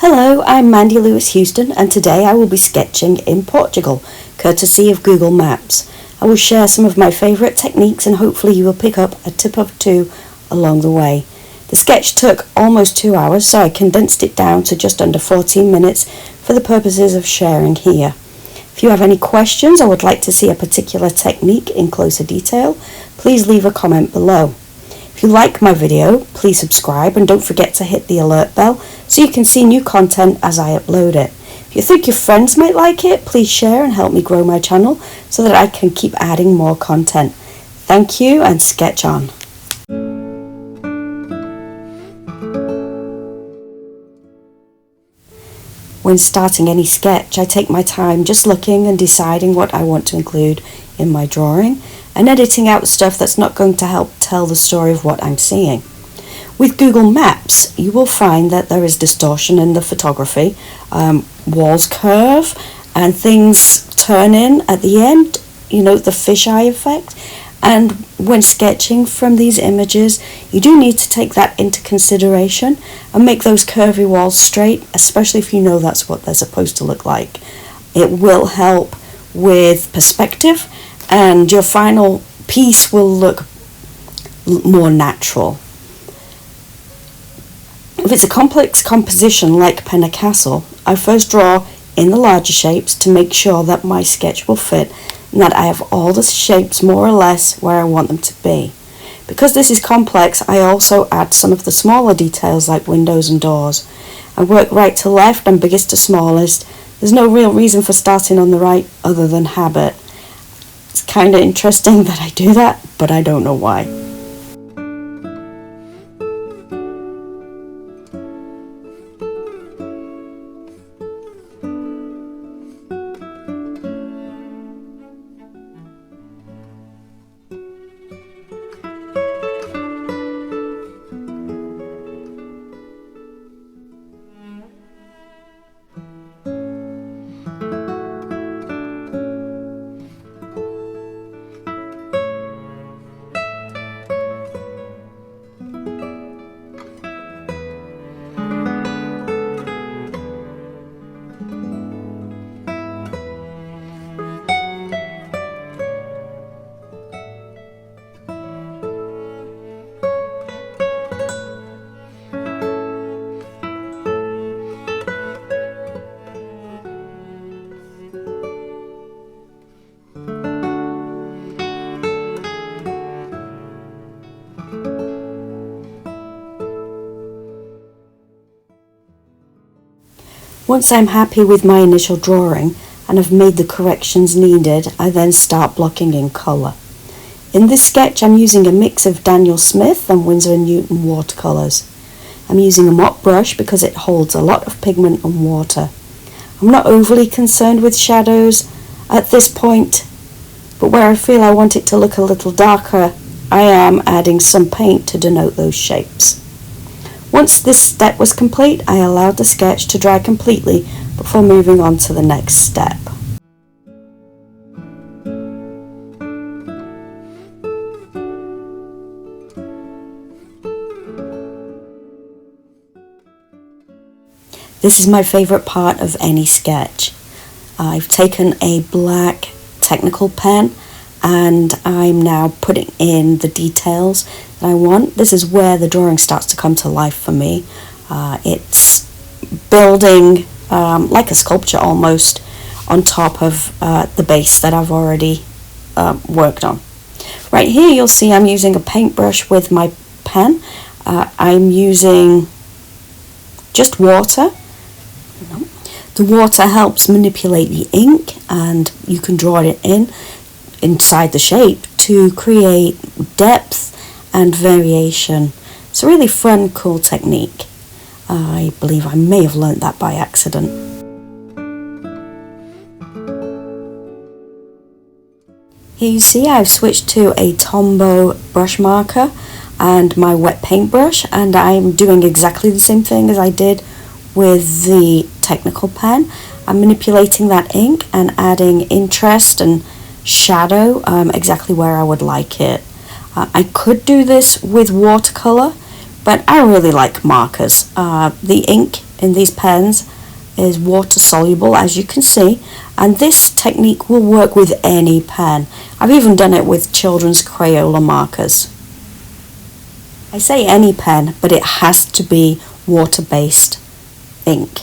Hello, I'm Mandy Lewis-Houston and today I will be sketching in Portugal, courtesy of Google Maps. I will share some of my favourite techniques and hopefully you will pick up a tip or two along the way. The sketch took almost 2 hours, so I condensed it down to just under 14 minutes for the purposes of sharing here. If you have any questions or would like to see a particular technique in closer detail, please leave a comment below. If you like my video, please subscribe and don't forget to hit the alert bell so you can see new content as I upload it. If you think your friends might like it, please share and help me grow my channel so that I can keep adding more content. Thank you and sketch on. When starting any sketch, I take my time just looking and deciding what I want to include in my drawing and editing out stuff that's not going to help tell the story of what I'm seeing. With Google Maps, you will find that there is distortion in the photography, walls curve and things turn in at the end, the fisheye effect. And when sketching from these images, you do need to take that into consideration and make those curvy walls straight, especially if you know that's what they're supposed to look like. It will help with perspective and your final piece will look more natural. If it's a complex composition like Pena Castle, I first draw in the larger shapes to make sure that my sketch will fit and that I have all the shapes more or less where I want them to be. Because this is complex, I also add some of the smaller details like windows and doors. I work right to left and biggest to smallest. There's no real reason for starting on the right other than habit. It's kind of interesting that I do that, but I don't know why. Once I'm happy with my initial drawing and have made the corrections needed, I then start blocking in colour. In this sketch I'm using a mix of Daniel Smith and Winsor & Newton watercolors. I'm using a mop brush because it holds a lot of pigment and water. I'm not overly concerned with shadows at this point, but where I feel I want it to look a little darker, I am adding some paint to denote those shapes. Once this step was complete, I allowed the sketch to dry completely before moving on to the next step. This is my favourite part of any sketch. I've taken a black technical pen and I'm now putting in the details that I want. This is where the drawing starts to come to life for me. It's building like a sculpture almost on top of the base that I've already worked on. Right here you'll see I'm using a paintbrush with my pen. I'm using just water. The water helps manipulate the ink and you can draw it inside the shape to create depth and variation. It's a really fun, cool technique. I believe I may have learnt that by accident. Here you see I've switched to a Tombow brush marker and my wet paintbrush, and I'm doing exactly the same thing as I did with the technical pen. I'm manipulating that ink and adding interest and shadow exactly where I would like it. I could do this with watercolor, but I really like markers. The ink in these pens is water soluble, as you can see, and this technique will work with any pen. I've even done it with children's Crayola markers. I say any pen, but it has to be water-based ink.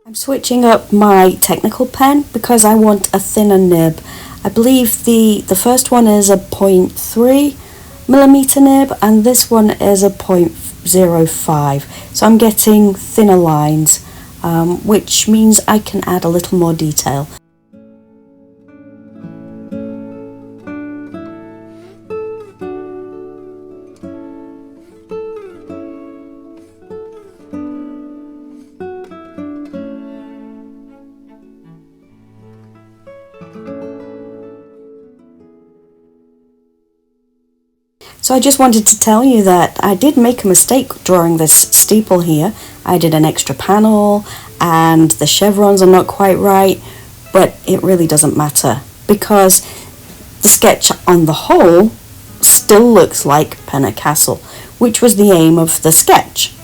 I'm switching up my technical pen because I want a thinner nib. I believe the first one is a 0.3 millimeter nib and this one is a 0.05. So I'm getting thinner lines, which means I can add a little more detail. So I just wanted to tell you that I did make a mistake drawing this steeple here. I did an extra panel and the chevrons are not quite right, but it really doesn't matter because the sketch on the whole still looks like Pena Castle, which was the aim of the sketch.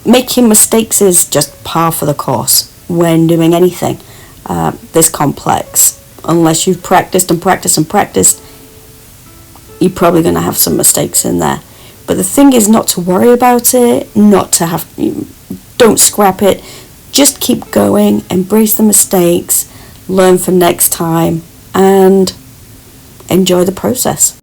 Making mistakes is just par for the course when doing anything this complex. Unless you've practiced and practiced and practiced, you're probably going to have some mistakes in there. But the thing is not to worry about it, don't scrap it, just keep going, embrace the mistakes, learn for next time, and enjoy the process.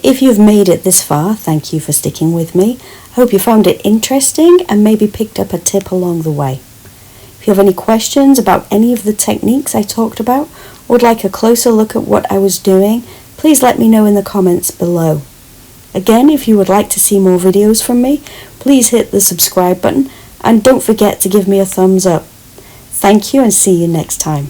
If you've made it this far, thank you for sticking with me. I hope you found it interesting and maybe picked up a tip along the way. If you have any questions about any of the techniques I talked about, or would like a closer look at what I was doing, please let me know in the comments below. Again, if you would like to see more videos from me, please hit the subscribe button and don't forget to give me a thumbs up. Thank you and see you next time.